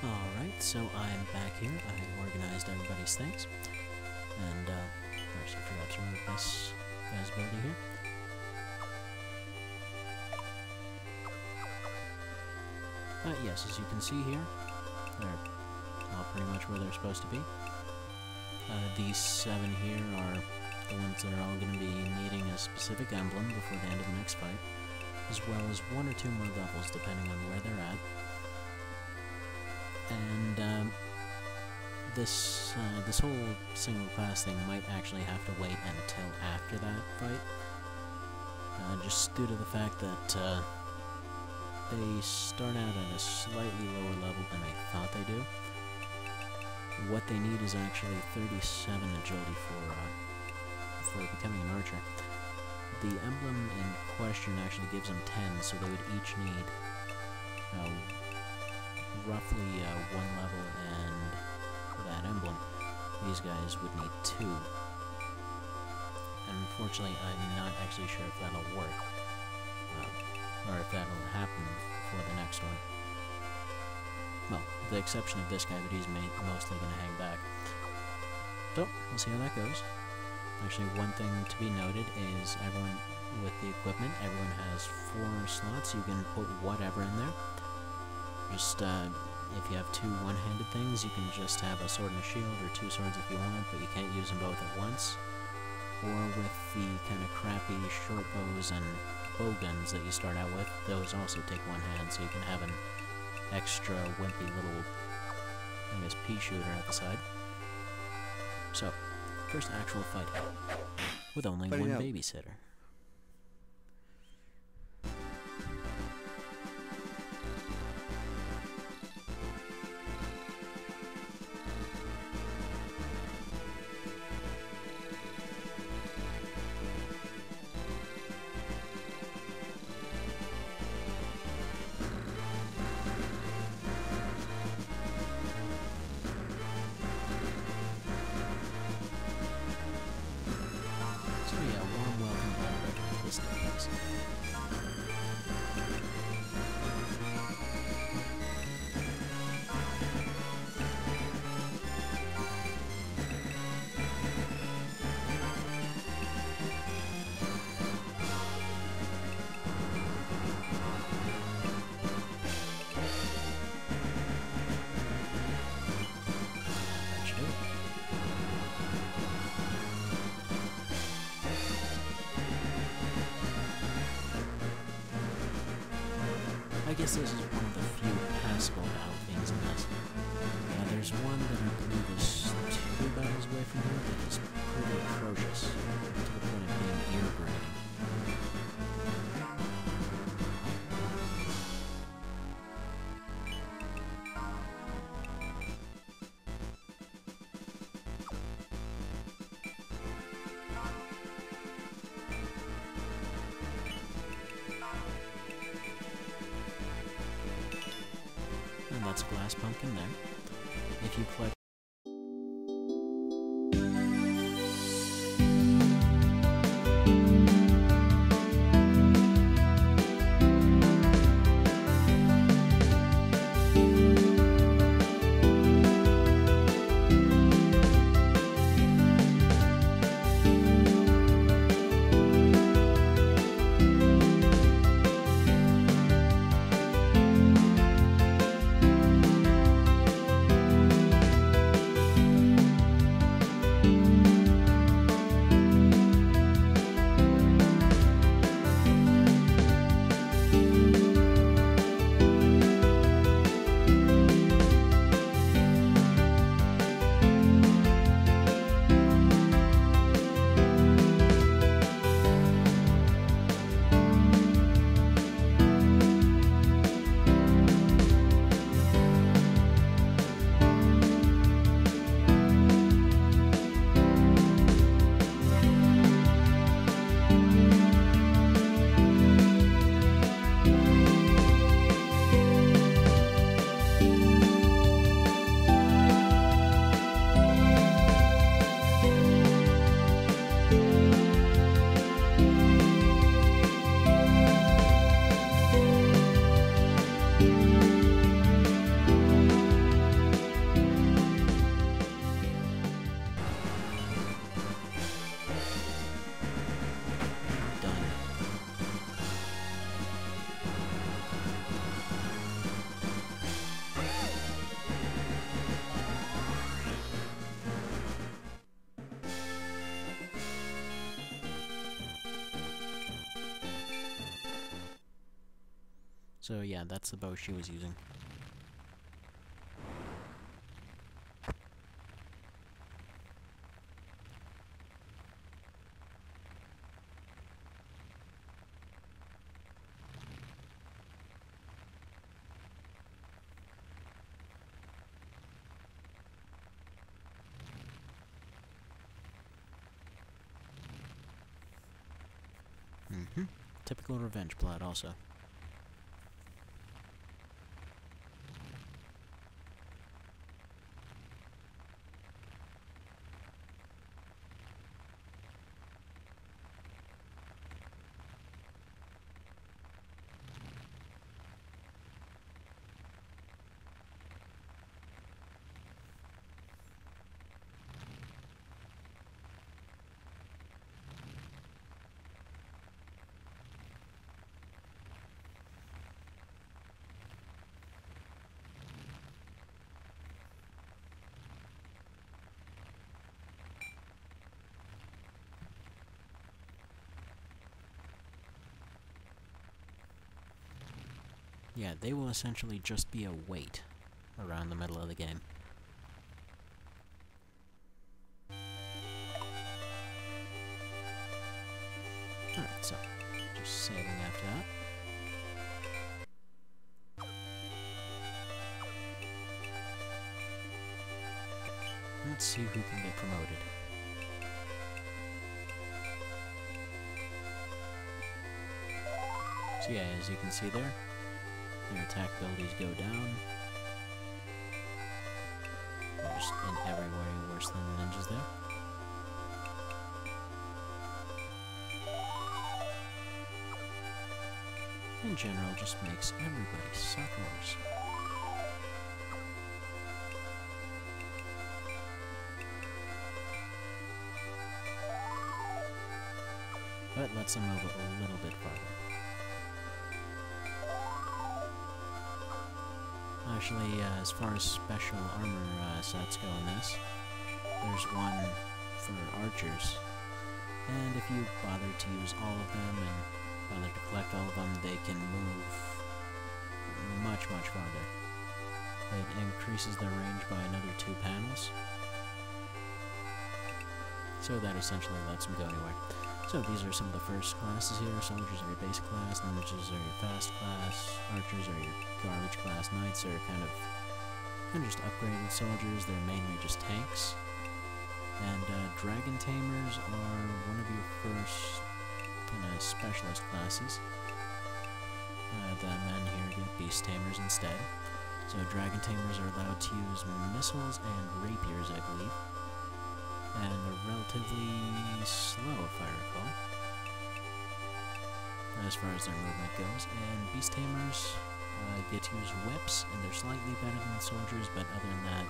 Alright, so I'm back here. I organized everybody's things. And, actually forgot to remove this guy's ability here. Yes, as you can see here, they're all pretty much where they're supposed to be. These 7 here are the ones that are all going to be needing a specific emblem before the end of the next fight, as well as 1 or 2 more levels depending on where they're at. And this whole single class thing might actually have to wait until after that fight, just due to the fact that they start out at a slightly lower level than I thought they do. What they need is actually 37 agility for becoming an archer. The emblem in question actually gives them 10, so they would each need roughly 1 level, and for that emblem, these guys would need 2. And unfortunately, I'm not actually sure if that'll work, or if that'll happen for the next one. Well, with the exception of this guy, but he's mostly going to hang back. So, we'll see how that goes. Actually, one thing to be noted is everyone, with the equipment, everyone has 4 slots. You can put whatever in there. Just, if you have 2 one-handed things, you can just have a sword and a shield, or 2 swords if you want, but you can't use them both at once. Or with the kind of crappy short bows and bow guns that you start out with, those also take 1 hand, so you can have an extra wimpy little, I guess, pea shooter at the side. So, first actual fight with only 1 babysitter. I guess this is one of the few passable battle things in this. There's one that I believe is 2 battles away from here that is pretty atrocious, to the point of being ear-grating. And that's a glass pumpkin there. If you collect So yeah, that's the bow she was using. Typical revenge plot, also. Yeah, they will essentially just be a weight around the middle of the game. Alright, so, just saving after that. Let's see who can get promoted. So yeah, as you can see there, their attack abilities go down. They're just in every way worse than the ninjas there. In general, just makes everybody suck worse. But lets them move a little bit farther. Actually, as far as special armor sets go in this, there's one for archers, and if you bother to use all of them and bother to collect all of them, they can move much, much farther. It increases their range by another 2 panels, so that essentially lets them go anywhere. So these are some of the first classes here. Soldiers are your basic class, ninjas are your fast class, archers are your garbage class, knights are kind of just upgraded soldiers. They're mainly just tanks. And dragon tamers are one of your first kind of specialist classes. The men here get beast tamers instead. So dragon tamers are allowed to use missiles and rapiers, I believe. And they're relatively slow, if I recall, as far as their movement goes. And beast tamers get to use whips, and they're slightly better than soldiers, but other than that,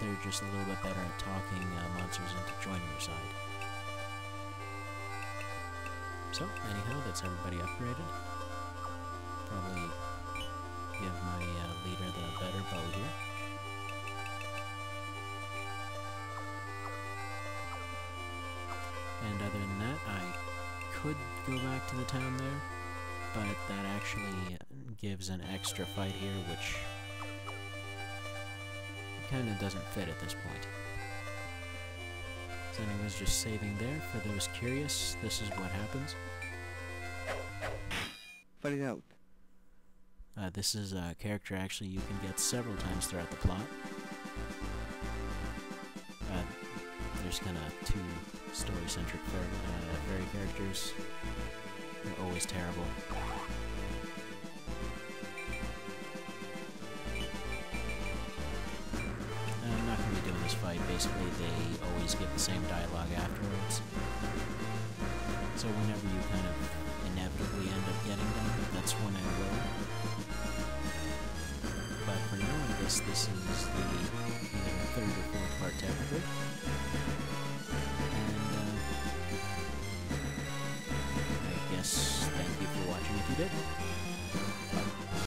they're just a little bit better at talking monsters into joining your side. So, anyhow, that's everybody upgraded. Probably give my leader the better bow here. And other than that, I could go back to the town there, but that actually gives an extra fight here, which kind of doesn't fit at this point. So anyways, just saving there. For those curious, this is what happens. Fight it out. This is a character actually you can get several times throughout the plot. There's kind of 2 story-centric fairy characters. They're always terrible. I'm not going to be doing this fight. Basically, they always give the same dialogue afterwards. So whenever you kind of inevitably end up getting them, that's when I will. But for now, I guess this is the either 3rd or 4th part technically. Thank you for watching if you did.